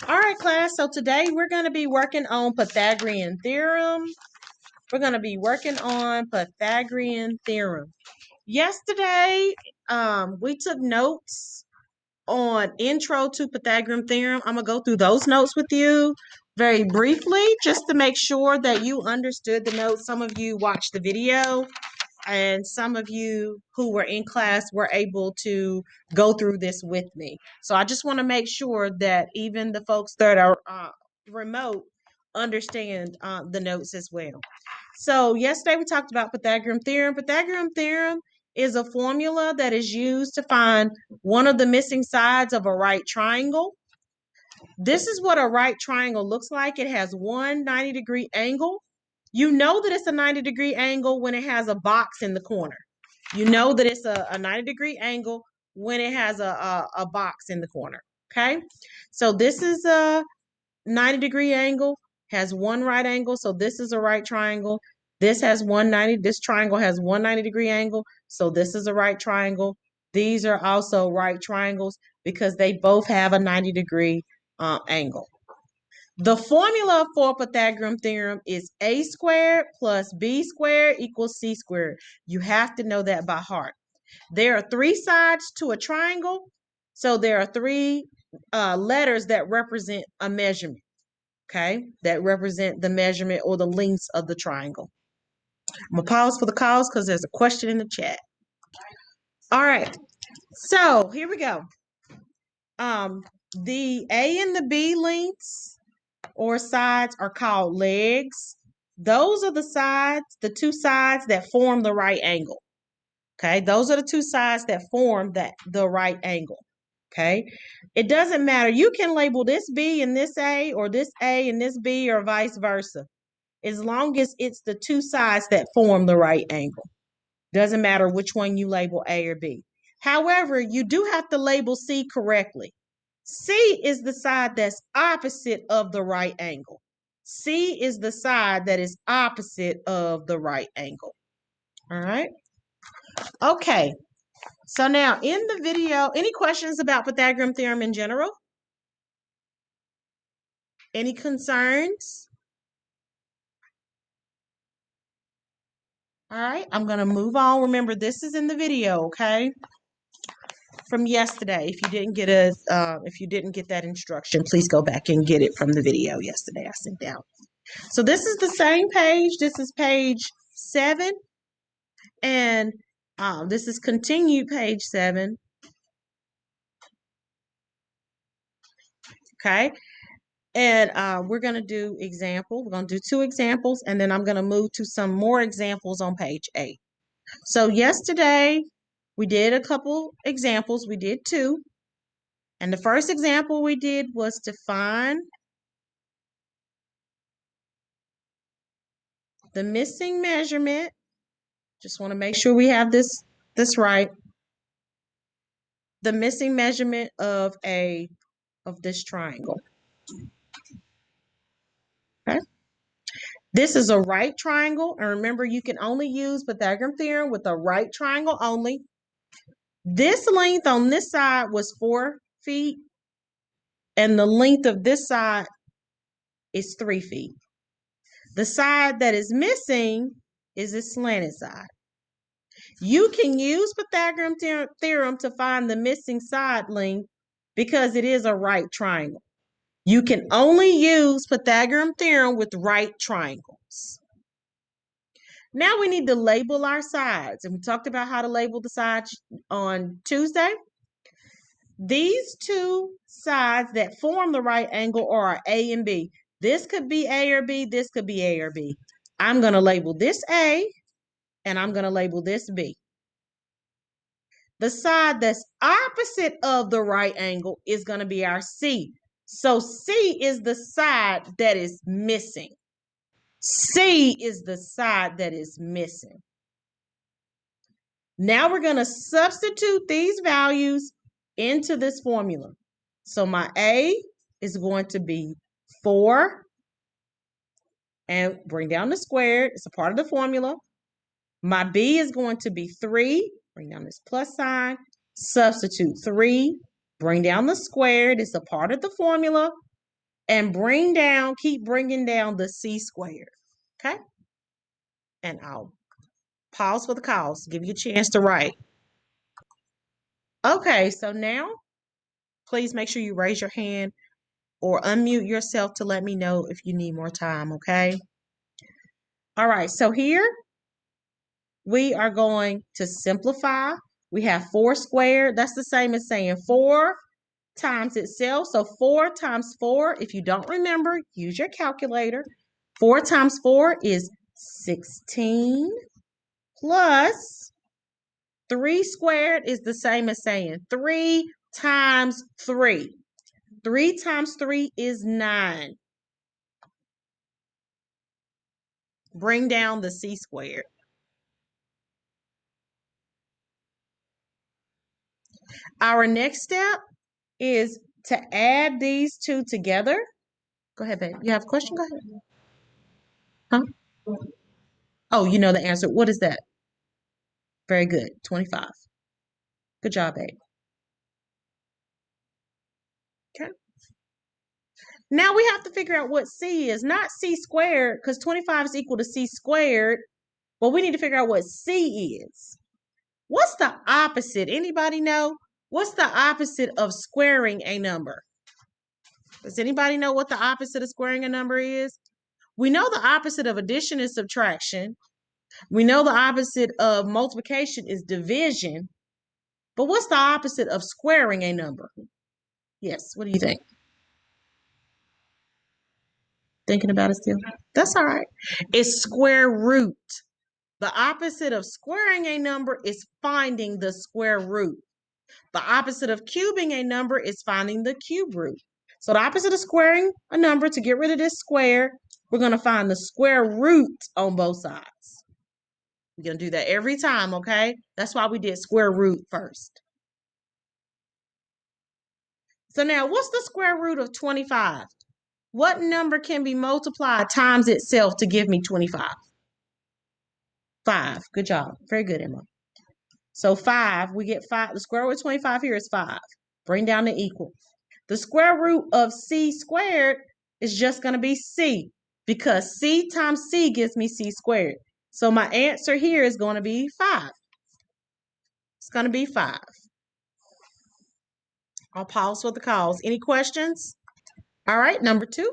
All right, class. So today we're going to be working on Pythagorean theorem. We're going to be working on Pythagorean theorem. Yesterday, we took notes on intro to Pythagorean theorem. I'm going to go through those notes with you very briefly, just to make sure that you understood the notes. Some of you watched the video, and some of you who were in class were able to go through this with me. So I just want to make sure that even the folks that are remote understand the notes as well. So yesterday we talked about Pythagorean theorem. Pythagorean theorem is a formula that is used to find one of the missing sides of a right triangle. This is what a right triangle looks like. It has one 90-degree angle. You know that it's a 90-degree angle when it has a box in the corner. You know that it's a 90-degree angle when it has a box in the corner. Okay? So this is a 90-degree angle, has one right angle. So this is a right triangle. This triangle has one 90-degree angle. So this is a right triangle. These are also right triangles because they both have a 90-degree angle. The formula for Pythagorean theorem is a squared plus b squared equals c squared. You have to know that by heart. There are three sides to a triangle, so there are three letters that represent a measurement, okay, that represent the measurement or the lengths of the triangle. I'm going to pause for the calls because there's a question in the chat. All right, so here we go. The A and the B lengths or sides are called legs. Those are the sides, the two sides that form the right angle. Okay, those are the two sides that form the right angle. Okay, it doesn't matter. You can label this B and this A, or this A and this B, or vice versa, as long as it's the two sides that form the right angle. Doesn't matter which one you label A or B. However, you do have to label C correctly. C is the side that's opposite of the right angle. C is the side that is opposite of the right angle. All right. Okay. So now in the video, any questions about Pythagorean theorem in general? Any concerns? All right. I'm going to move on. Remember, this is in the video, okay? From yesterday. If you didn't get that instruction, please go back and get it from the video yesterday I sent out. So this is the same page. This is page 7, and this is continued page 7. Okay, and we're going to do example. We're going to do 2 examples, and then I'm going to move to some more examples on page 8. So yesterday we did a couple examples. We did 2. And the first example we did was to find the missing measurement. Just want to make sure we have this right. The missing measurement of this triangle. Okay. This is a right triangle, and remember, you can only use Pythagorean theorem with a right triangle only. This length on this side was 4 feet, and the length of this side is 3 feet. The side that is missing is this slanted side. You can use Pythagorean theorem to find the missing side length because it is a right triangle. You can only use Pythagorean theorem with right triangles. Now we need to label our sides, and we talked about how to label the sides on Tuesday. These two sides that form the right angle are A and B. This could be A or B, this could be A or B. I'm going to label this A, and I'm going to label this B. The side that's opposite of the right angle is going to be our C. So C is the side that is missing. C is the side that is missing. Now we're going to substitute these values into this formula. So my A is going to be 4, and bring down the squared. It's a part of the formula. My B is going to be 3. Bring down this plus sign. Substitute 3. Bring down the squared. It's a part of the formula. and keep bringing down the c squared. Okay? And I'll pause for the calls, give you a chance to write. Okay, so now please make sure you raise your hand or unmute yourself to let me know if you need more time, okay? All right, so here we are going to simplify. We have 4 squared. That's the same as saying 4 times itself. So 4 times 4, if you don't remember, use your calculator. 4 times 4 is 16 plus 3 squared is the same as saying 3 times 3. 3 times 3 is 9. Bring down the c squared. Our next step is to add these two together. Go ahead, babe. You have a question? Go ahead. Huh? Oh, you know the answer. What is that? Very good. 25. Good job, babe. Okay. Now we have to figure out what c is. Not c squared, because 25 is equal to c squared. But we need to figure out what c is. What's the opposite? Anybody know? What's the opposite of squaring a number? Does anybody know what the opposite of squaring a number is? We know the opposite of addition is subtraction. We know the opposite of multiplication is division. But what's the opposite of squaring a number? Yes, what do you think? Thinking about it still? That's all right. It's square root. The opposite of squaring a number is finding the square root. The opposite of cubing a number is finding the cube root. So the opposite of squaring a number, to get rid of this square, we're going to find the square root on both sides. We're going to do that every time, okay? That's why we did square root first. So now, what's the square root of 25? What number can be multiplied times itself to give me 25? 5. Good job. Very good, Emma. So 5, we get 5. The square root of 25 here is 5. Bring down the equal. The square root of c squared is just going to be c, because c times c gives me c squared. So my answer here is going to be 5. It's going to be 5. I'll pause for the calls. Any questions? All right, number 2.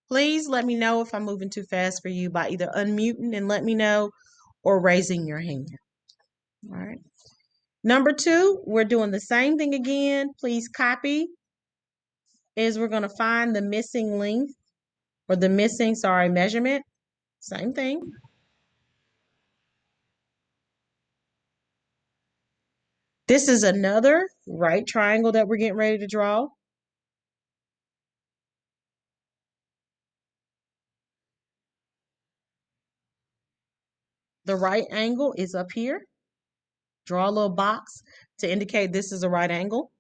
Please let me know if I'm moving too fast for you by either unmuting and let me know or raising your hand. All right. Number 2, we're doing the same thing again. Please copy. We're going to find the missing length or the missing, measurement. Same thing. This is another right triangle that we're getting ready to draw. The right angle is up here. Draw a little box to indicate this is a right angle.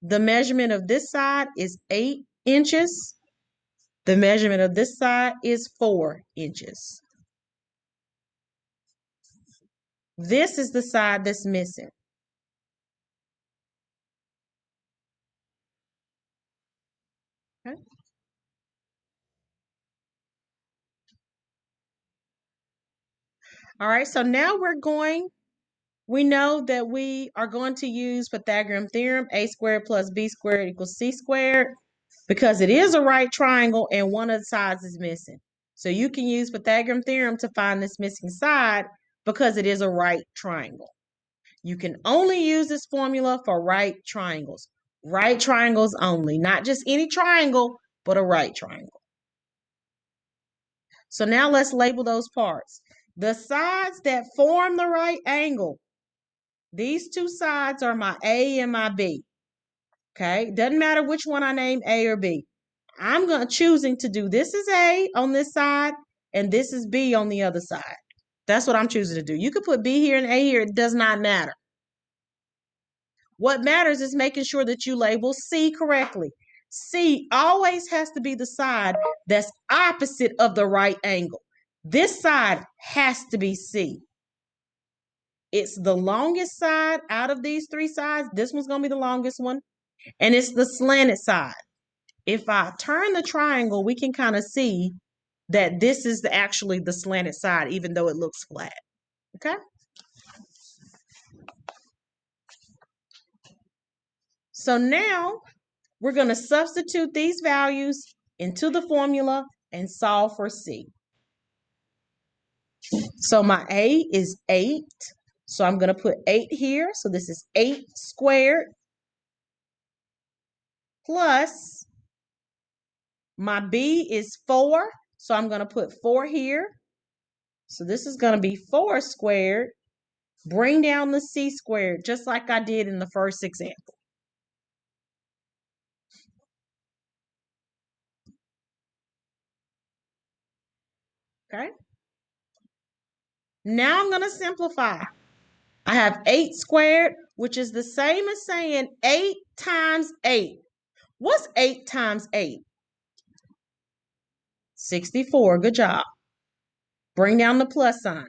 The measurement of this side is 8 inches. The measurement of this side is 4 inches. This is the side that's missing. Okay. All right, so now we know that we are going to use Pythagorean theorem, a squared plus b squared equals c squared, because it is a right triangle and one of the sides is missing. So you can use Pythagorean theorem to find this missing side because it is a right triangle. You can only use this formula for right triangles. Right triangles only, not just any triangle, but a right triangle. So now let's label those parts. The sides that form the right angle, these two sides are my A and my B. Okay, doesn't matter which one I name A or B. I'm choosing to do this is A on this side and this is B on the other side. That's what I'm choosing to do. You could put B here and A here. It does not matter. What matters is making sure that you label C correctly. C always has to be the side that's opposite of the right angle. This side has to be C. It's the longest side out of these 3 sides. This one's going to be the longest one. and it's the slanted side. If I turn the triangle, we can kind of see that this is actually the slanted side, even though it looks flat. Okay? So now we're going to substitute these values into the formula and solve for C. So my A is 8. So I'm going to put 8 here. So this is 8 squared plus my B is 4. So I'm going to put 4 here. So this is going to be 4 squared. Bring down the C squared, just like I did in the first example. Okay? Now I'm going to simplify. I have 8 squared, which is the same as saying 8 times 8. What's 8 times 8? 64. Good job. Bring down the plus sign.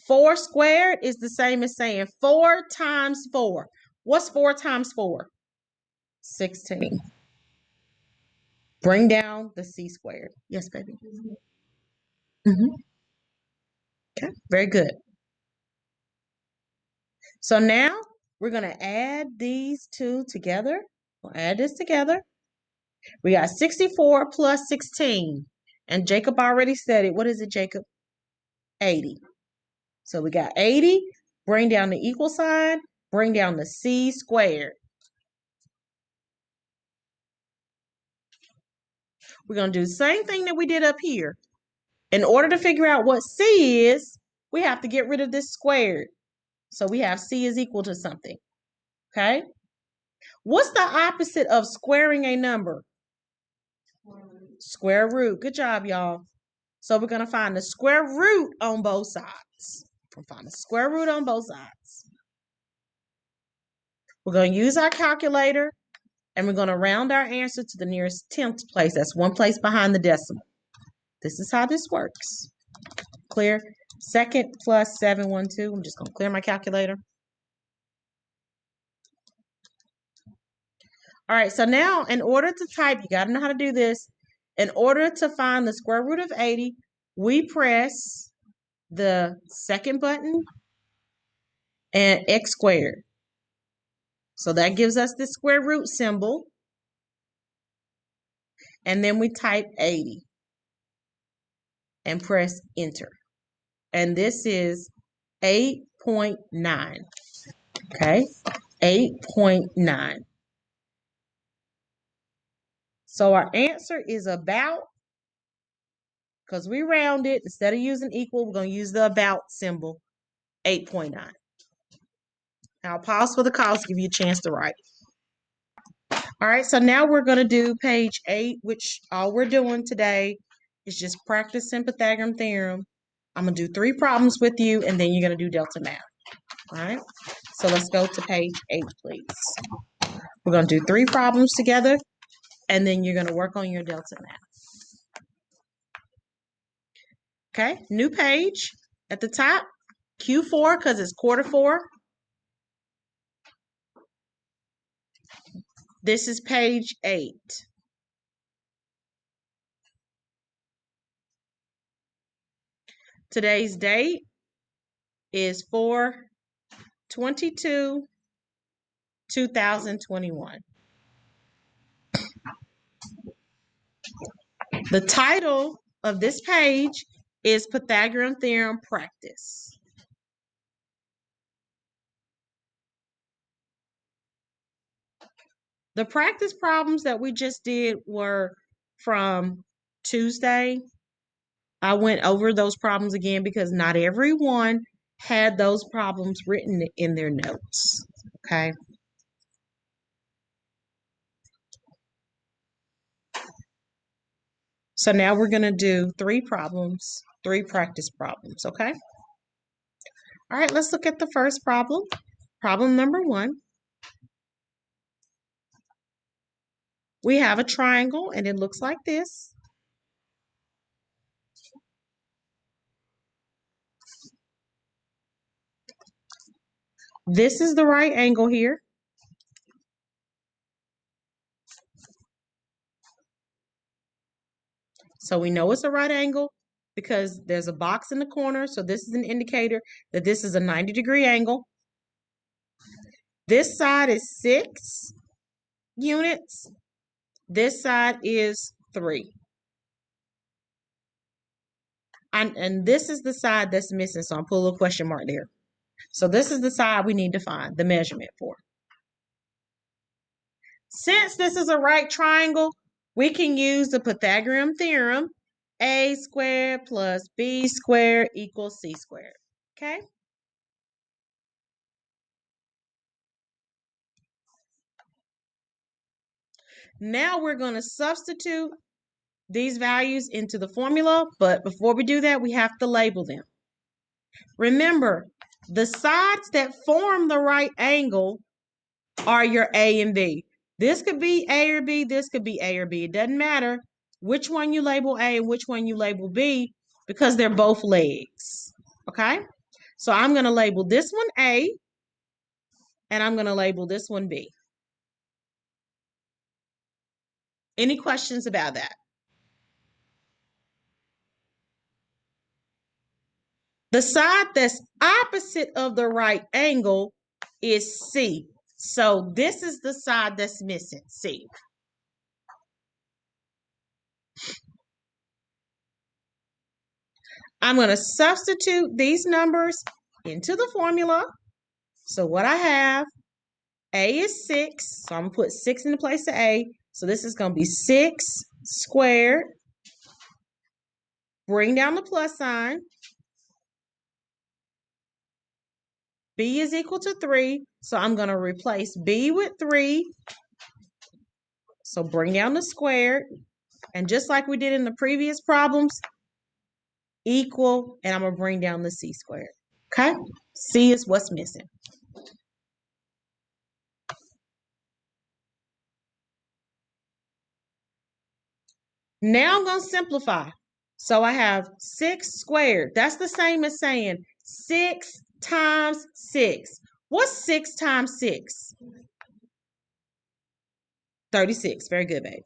4 squared is the same as saying 4 times 4. What's 4 times 4? 16. Bring down the C squared. Yes, baby. Okay, very good. So now we're going to add these two together. We'll add this together. We got 64 plus 16. And Jacob already said it. What is it, Jacob? 80. So we got 80. Bring down the equal sign. Bring down the C squared. We're going to do the same thing that we did up here. In order to figure out what C is, we have to get rid of this squared. So we have C is equal to something. Okay? What's the opposite of squaring a number? Square root. Good job, y'all. So we're going to find the square root on both sides. We'll find the square root on both sides. We're going to use our calculator, and we're going to round our answer to the nearest 10th place. That's one place behind the decimal. This is how this works. Clear? Second plus 712. I'm just going to clear my calculator. All right, so now in order to type, you got to know how to do this. In order to find the square root of 80, we press the second button and x squared. So that gives us the square root symbol. And then we type 80 and press enter. And this is 8.9. Okay, 8.9. So our answer is about, because we round it, instead of using equal, we're going to use the about symbol, 8.9. Now I'll pause for the calls, give you a chance to write. All right, so now we're going to do page 8, which all we're doing today is just practicing Pythagorean theorem. I'm going to do 3 problems with you, and then you're going to do delta math. All right, so let's go to page 8, please. We're going to do 3 problems together, and then you're going to work on your delta math. Okay, new page at the top, Q4, because it's quarter 4. This is page 8. Today's date is 4/22/2021. The title of this page is Pythagorean Theorem Practice. The practice problems that we just did were from Tuesday. I went over those problems again because not everyone had those problems written in their notes. Okay. So now we're going to do 3 problems, 3 practice problems. Okay. All right, let's look at the first problem. Problem number 1. We have a triangle and it looks like this. This is the right angle here. So we know it's a right angle because there's a box in the corner. So this is an indicator that this is a 90-degree angle. This side is 6 units. This side is 3. And this is the side that's missing. So I'm putting a little question mark there. So this is the side we need to find the measurement for. Since this is a right triangle, we can use the Pythagorean theorem. A squared plus B squared equals C squared. Okay? Now we're going to substitute these values into the formula, but before we do that, we have to label them. Remember, the sides that form the right angle are your A and B. This could be A or B, this could be A or B. It doesn't matter which one you label A and which one you label B because they're both legs. Okay? So I'm going to label this one A and I'm going to label this one B. Any questions about that? The side that's opposite of the right angle is C. So this is the side that's missing, C. I'm going to substitute these numbers into the formula. So what I have, A is 6. So I'm going to put 6 in the place of A. So this is going to be 6 squared. Bring down the plus sign. B is equal to 3. So I'm going to replace B with 3. So bring down the squared. And just like we did in the previous problems, equal, and I'm going to bring down the C squared. Okay? C is what's missing. Now I'm going to simplify. So I have 6 squared. That's the same as saying 6 times 6. What's 6 times 6? 36. Very good, babe.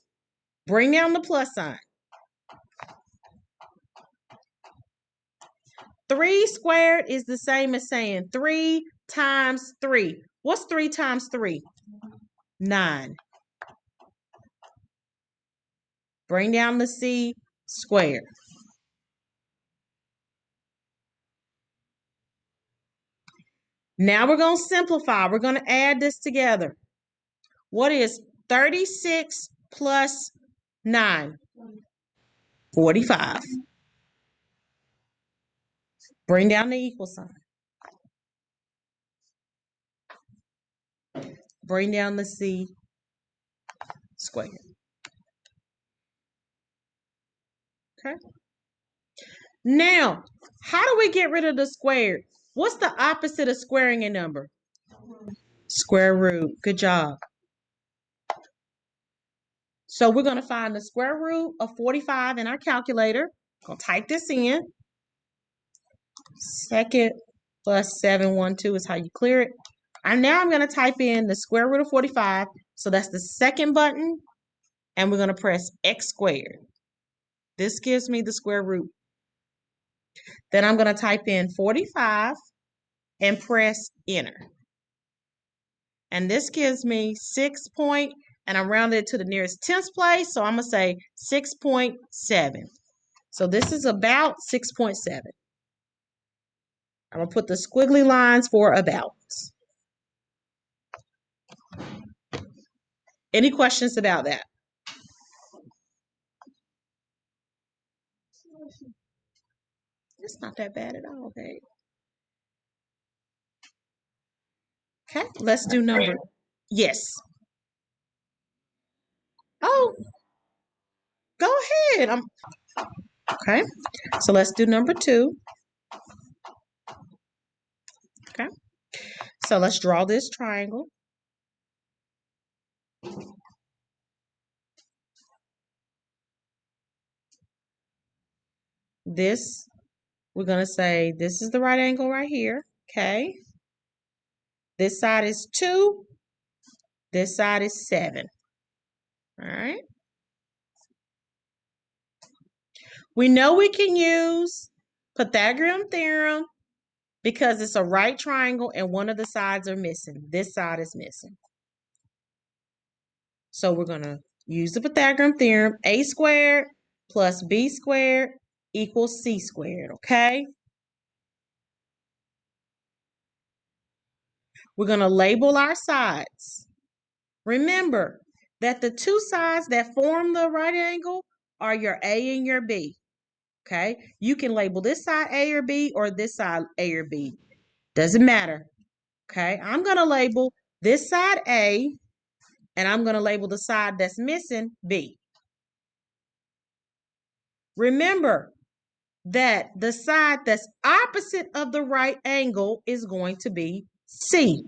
Bring down the plus sign. 3 squared is the same as saying 3 times 3. What's 3 times 3? 9. Bring down the C squared. Now we're going to simplify. We're going to add this together. What is 36 plus 9? 45. Bring down the equal sign. Bring down the C squared. Okay. Now, how do we get rid of the squared? What's the opposite of squaring a number? Square root. Good job. So we're going to find the square root of 45 in our calculator. I'm going to type this in. Second plus 712 is how you clear it. And now I'm going to type in the square root of 45. So that's the second button. And we're going to press x squared. This gives me the square root. Then I'm going to type in 45 and press enter. And this gives me 6 point, and I'm rounded to the nearest tenths place. So I'm going to say 6.7. So this is about 6.7. I'm going to put the squiggly lines for about. Any questions about that? It's not that bad at all, babe. Okay, let's do number. Yes. Oh, go ahead. Okay. So let's do number 2. Okay. So let's draw this triangle. This, we're going to say this is the right angle right here. Okay. This side is 2. This side is 7. All right. We know we can use Pythagorean theorem because it's a right triangle and one of the sides are missing. This side is missing. So we're going to use the Pythagorean theorem. A squared plus B squared equals C squared, okay? We're going to label our sides. Remember that the two sides that form the right angle are your A and your B, okay? You can label this side A or B or this side A or B. Doesn't matter, okay? I'm going to label this side A, and I'm going to label the side that's missing B. Remember that the side that's opposite of the right angle is going to be C.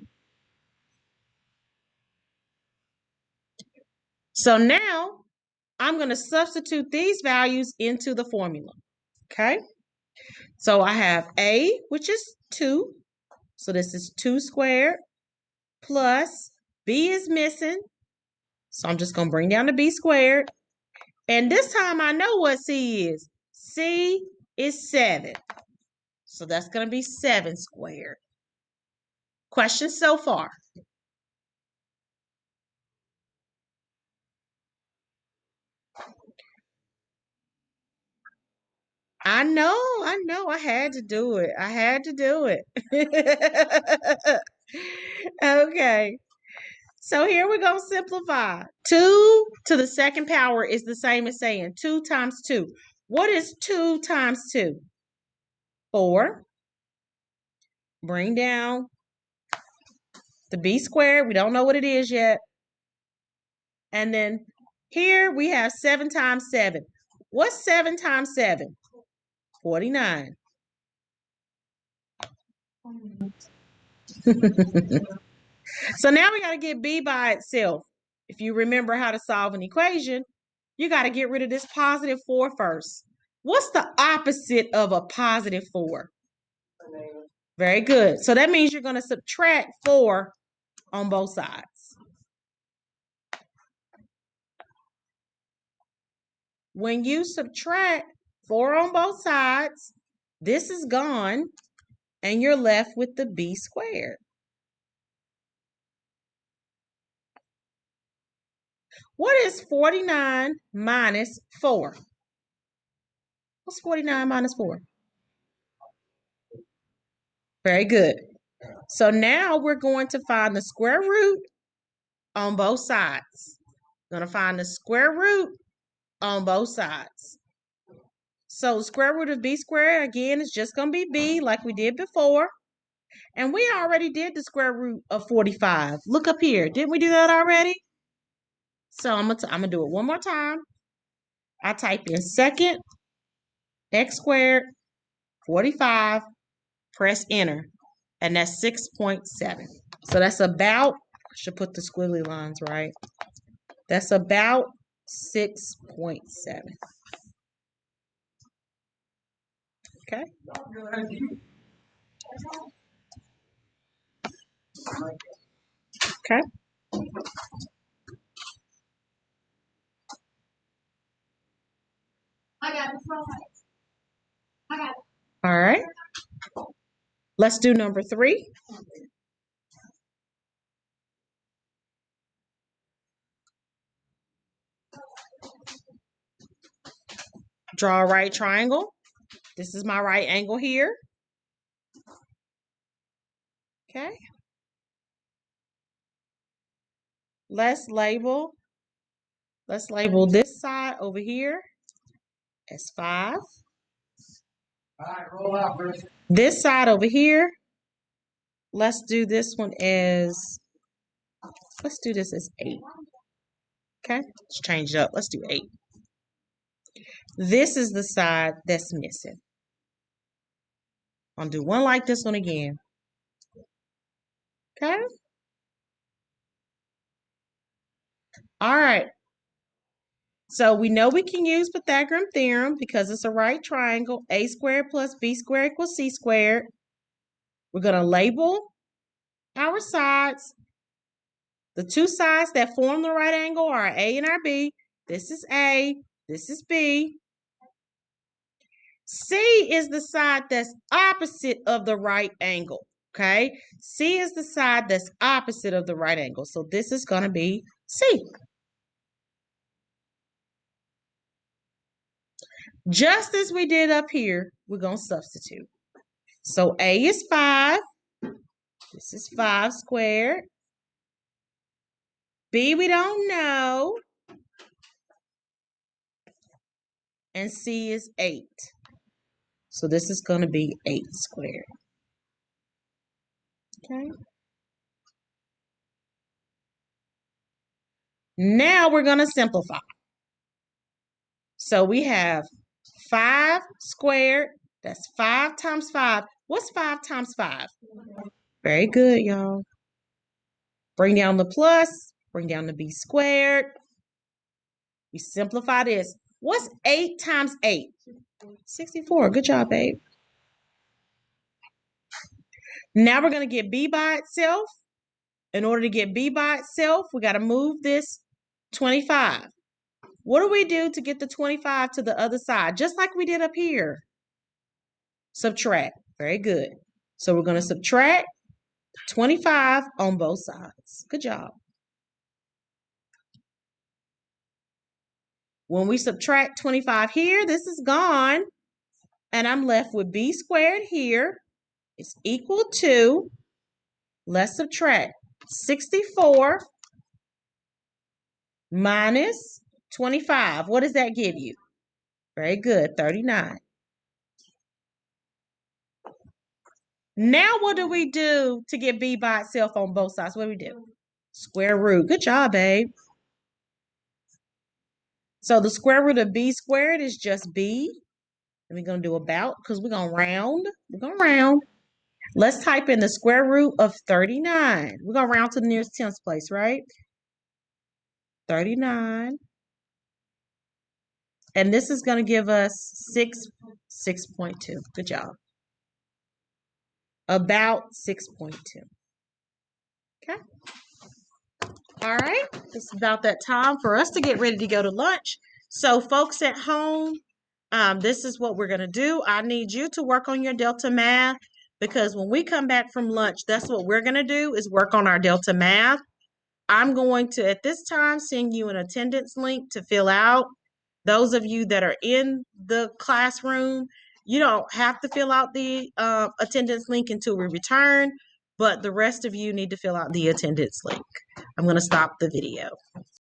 So now I'm going to substitute these values into the formula, okay? So I have A, which is 2. So this is 2 squared plus B is missing. So I'm just going to bring down the B squared. And this time I know what C is. C is 7. So that's going to be 7 squared. Questions so far? I know. I had to do it. I had to do it. Okay. So here we're going to simplify. 2 to the second power is the same as saying 2 times 2. What is 2 times 2? 4. Bring down the B squared. We don't know what it is yet. And then here we have 7 times 7. What's 7 times 7? 49. So now we got to get B by itself. If you remember how to solve an equation, you got to get rid of this positive 4 first. What's the opposite of a positive 4? Very good. So that means you're going to subtract 4 on both sides. When you subtract 4 on both sides, this is gone, and you're left with the B squared. What is 49 minus 4? What's 49 minus 4? Very good. So now we're going to find the square root on both sides. We're going to find the square root on both sides. So the square root of B squared, again, is just going to be B like we did before. And we already did the square root of 45. Look up here. Didn't we do that already? So I'm going to do it one more time. I type in second x squared 45, press enter, and that's 6.7. So that's about, I should put the squiggly lines right. That's about 6.7. Okay. Okay. I got it. I got it. All right. Let's do number 3. Draw a right triangle. This is my right angle here. Okay. Let's label this side over here as 5. All right, roll out, Bruce. This side over here, let's do this one as, let's do this as 8. Okay, let's change it up. Let's do 8. This is the side that's missing. I'll do one like this one again. Okay. All right. So we know we can use Pythagorean theorem because it's a right triangle. A squared plus B squared equals C squared. We're going to label our sides. The two sides that form the right angle are our A and our B. This is A. This is B. C is the side that's opposite of the right angle, okay? C is the side that's opposite of the right angle. So this is going to be C. Just as we did up here, we're going to substitute. So A is 5. This is 5 squared. B we don't know. And C is 8. So this is going to be 8 squared. Okay. Now we're going to simplify. So we have 5 squared. That's 5 times 5. What's 5 times 5? Very good, y'all. Bring down the plus. Bring down the b squared. We simplify this. What's 8 times 8? 64. Good job, babe. Now we're going to get b by itself. In order to get b by itself, we got to move this 25. What do we do to get the 25 to the other side? Just like we did up here. Subtract. Very good. So we're going to subtract 25 on both sides. Good job. When we subtract 25 here, this is gone. And I'm left with b squared here. It's equal to, let's subtract, 64 minus 25. What does that give you? Very good, 39. Now what do we do to get b by itself on both sides? What do we do? Square root. Good job, babe. So the square root of b squared is just b. And we're going to do about because we're going to round. We're going to round. Let's type in the square root of 39. We're going to round to the nearest tenth place, right? 39. And this is going to give us 6.2. Good job. About 6.2. Okay. All right. It's about that time for us to get ready to go to lunch. So folks at home, this is what we're going to do. I need you to work on your Delta math because when we come back from lunch, that's what we're going to do is work on our Delta math. I'm going to, at this time, send you an attendance link to fill out. Those of you that are in the classroom, you don't have to fill out the attendance link until we return, but the rest of you need to fill out the attendance link. I'm going to stop the video.